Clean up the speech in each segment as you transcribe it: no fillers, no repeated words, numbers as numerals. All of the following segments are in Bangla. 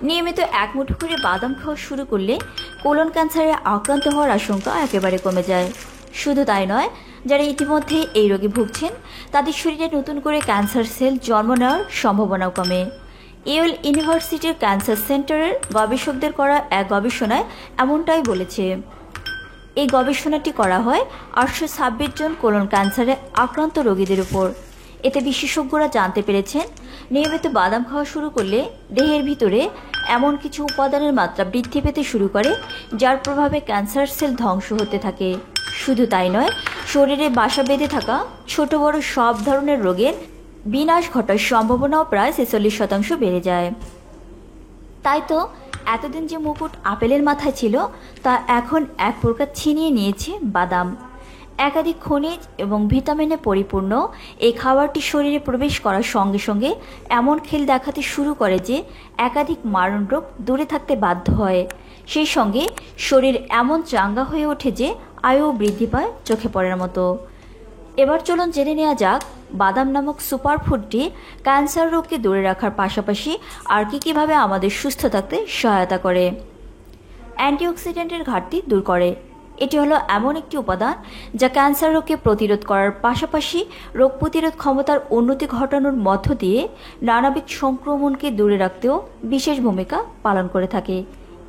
নিয়মিত এক মুঠো করে বাদাম খাওয়া শুরু করলে কোলন ক্যান্সারে আক্রান্ত হওয়ার আশঙ্কা একেবারে কমে যায়। শুধু তাই নয়, যারা ইতিমধ্যে এই রোগে ভুগছেন তাদের শরীরে নতুন করে ক্যান্সার সেল জন্ম নেওয়ার সম্ভাবনাও কমে। ইয়েল ইউনিভার্সিটির ক্যান্সার সেন্টারের গবেষকদের করা এক গবেষণায় এমনটাই বলেছে। এই গবেষণাটি করা হয় 826 জন কোলন ক্যান্সারে আক্রান্ত রোগীদের উপর। এতে বিশেষজ্ঞরা জানতে পেরেছেন, নিয়মিত বাদাম খাওয়া শুরু করলে দেহের ভিতরে এমন কিছু উপাদানের মাত্রা বৃদ্ধি পেতে শুরু করে যার প্রভাবে ক্যান্সার সেল ধ্বংস হতে থাকে। শুধু তাই নয়, শরীরে বাসা বেঁধে থাকা ছোট বড় সব ধরনের রোগের বিনাশ ঘটার সম্ভাবনাও প্রায় 46% বেড়ে যায়। তাই তো এতদিন যে মুকুট আপেলের মাথায় ছিল তা এখন এক প্রকার ছিনিয়ে নিয়েছে বাদাম। একাধিক খনিজ এবং ভিটামিনে পরিপূর্ণ এই খাবারটি শরীরে প্রবেশ করার সঙ্গে সঙ্গে এমন খেল দেখাতে শুরু করে যে একাধিক মারণ রোগ দূরে থাকতে বাধ্য হয়। সেই সঙ্গে শরীর এমন চাঙ্গা হয়ে ওঠে যে আয়ু বৃদ্ধি পায় চোখে পড়ার মতো। এবার চলুন জেনে নেওয়া যাক বাদাম নামক সুপারফুডটি ক্যান্সার রোগকে দূরে রাখার পাশাপাশি আর কীভাবে আমাদের সুস্থ থাকতে সহায়তা করে। অ্যান্টিঅক্সিডেন্টের ঘাটতি দূর করে। এটি হলো এমন একটি উপাদান যা ক্যান্সার রোগকে প্রতিরোধ করার পাশাপাশি রোগ প্রতিরোধ ক্ষমতার উন্নতি ঘটানোর মধ্য দিয়ে নানাবিধ সংক্রমণকে দূরে রাখতেও বিশেষ ভূমিকা পালন করে থাকে।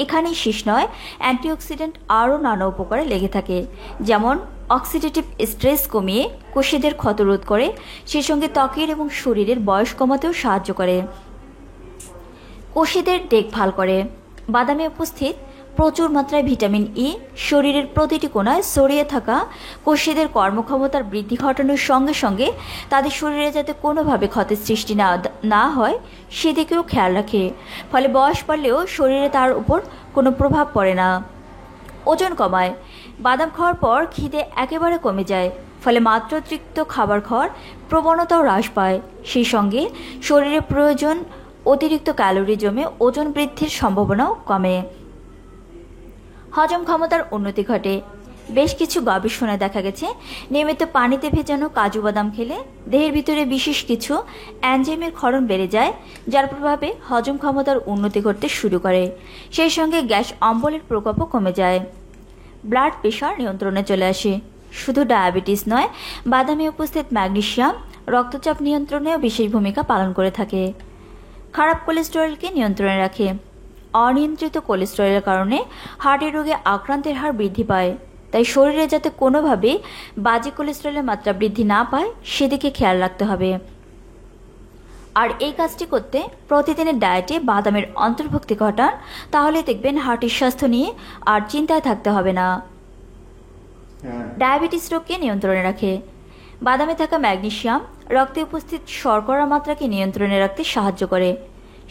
এখানেই শেষ নয়, অ্যান্টিঅক্সিডেন্ট আরও নানা উপকারে লেগে থাকে, যেমন অক্সিডেটিভ স্ট্রেস কমিয়ে কোষেদের ক্ষত রোধ করে, সেই সঙ্গে ত্বকের এবং শরীরের বয়স কমাতেও সাহায্য করে, কোষেদের দেখভাল করে। বাদামে উপস্থিত প্রচুর মাত্রায় ভিটামিন ই শরীরের প্রতিটি কোণায় ছড়িয়ে থাকা কোষেদের কর্মক্ষমতার বৃদ্ধি ঘটানোর সঙ্গে সঙ্গে তাদের শরীরে যাতে কোনোভাবে ক্ষতের সৃষ্টি না হয় সেদিকেও খেয়াল রাখে। ফলে বয়স বাড়লেও শরীরে তার উপর কোনো প্রভাব পড়ে না। ওজন কমায়। বাদাম খাওয়ার পর খিদে একেবারে কমে যায়, ফলে মাত্রাতিরিক্ত খাবার খাওয়ার প্রবণতাও হ্রাস পায়। সেই সঙ্গে শরীরে প্রয়োজন অতিরিক্ত ক্যালোরি জমে ওজন বৃদ্ধির সম্ভাবনাও কমে। হজম ক্ষমতার উন্নতি ঘটে। বেশ কিছু গবেষণায় দেখা গেছে, নিয়মিত পানিতে ভেজানো কাজু বাদাম খেলে দেহের ভিতরে বিশেষ কিছু এনজাইমের ক্ষরণ বেড়ে যায়, যার প্রভাবে হজম ক্ষমতার উন্নতি ঘটতে শুরু করে। সেই সঙ্গে গ্যাস অম্বলের প্রকোপও কমে যায়। ব্লাড প্রেশার নিয়ন্ত্রণে চলে আসে। শুধু ডায়াবেটিস নয়, বাদামে উপস্থিত ম্যাগনেসিয়াম রক্তচাপ নিয়ন্ত্রণেও বিশেষ ভূমিকা পালন করে থাকে। খারাপ কোলেস্টেরলকে নিয়ন্ত্রণে রাখে। অনিয়ন্ত্রিত কোলেস্টেরলের কারণে হার্টের রোগে আক্রান্তের হার বৃদ্ধি পায়। তাই শরীরে যাতে কোনোভাবে বাজে কোলেস্টেরলের মাত্রা বৃদ্ধি না পায় সেদিকে খেয়াল রাখতে হবে। আর এই কাজটি করতে প্রতিদিনের ডায়েটে বাদামের অন্তর্ভুক্তি ঘটান, তাহলে দেখবেন হার্টের স্বাস্থ্য নিয়ে আর চিন্তায় থাকতে হবে না। ডায়াবেটিস রোগকে নিয়ন্ত্রণে রাখে। বাদামে থাকা ম্যাগনেসিয়াম রক্তে উপস্থিত শর্করার মাত্রাকে নিয়ন্ত্রণে রাখতে সাহায্য করে।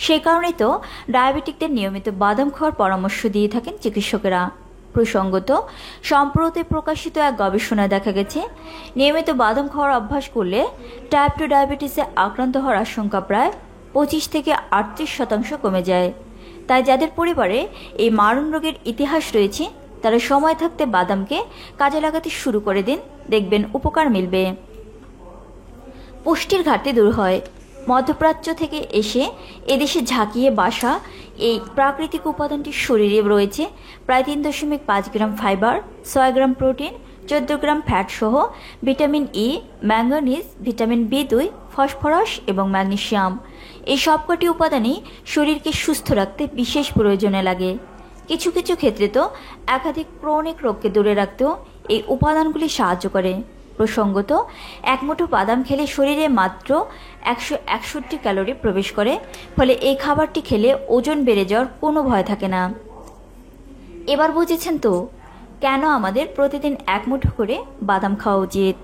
সেই কারণেই তো ডায়াবেটিকদের নিয়মিত বাদাম খাওয়ার পরামর্শ দিয়ে থাকেন চিকিৎসকেরা। প্রসঙ্গত, সম্প্রতি প্রকাশিত এক গবেষণায় দেখা গেছে, নিয়মিত বাদাম খাওয়ার অভ্যাস করলে টাইপ 2 ডায়াবেটিসে আক্রান্ত হওয়ার আশঙ্কা প্রায় 25 থেকে 38% কমে যায়। তাই যাদের পরিবারে এই মারণ রোগের ইতিহাস রয়েছে তারা সময় থাকতে বাদামকে কাজে লাগাতে শুরু করে দিন, দেখবেন উপকার মিলবে। পুষ্টির ঘাটতি দূর হয়। মধ্যপ্রাচ্য থেকে এসে এদেশে ঝাঁকিয়ে বাসা এই প্রাকৃতিক উপাদানটির শরীরে রয়েছে প্রায় 3.5 গ্রাম ফাইবার, 6 গ্রাম প্রোটিন, 14 গ্রাম ফ্যাট সহ vitamin E, manganese, vitamin B2, phosphorus এবং ম্যাগনেসিয়াম। এই সবকটি উপাদানই শরীরকে সুস্থ রাখতে বিশেষ প্রয়োজনে লাগে। কিছু কিছু ক্ষেত্রে তো একাধিক ক্রনিক রোগকে দূরে রাখতেও এই উপাদানগুলি সাহায্য করে। প্রসঙ্গত, এক মুঠো বাদাম খেলে শরীরে মাত্র 161 ক্যালোরি প্রবেশ করে, ফলে এই খাবারটি খেলে ওজন বেড়ে যাওয়ার কোনো ভয় থাকে না। এবার বুঝেছেন তো কেন আমাদের প্রতিদিন এক মুঠো করে বাদাম খাওয়া উচিত।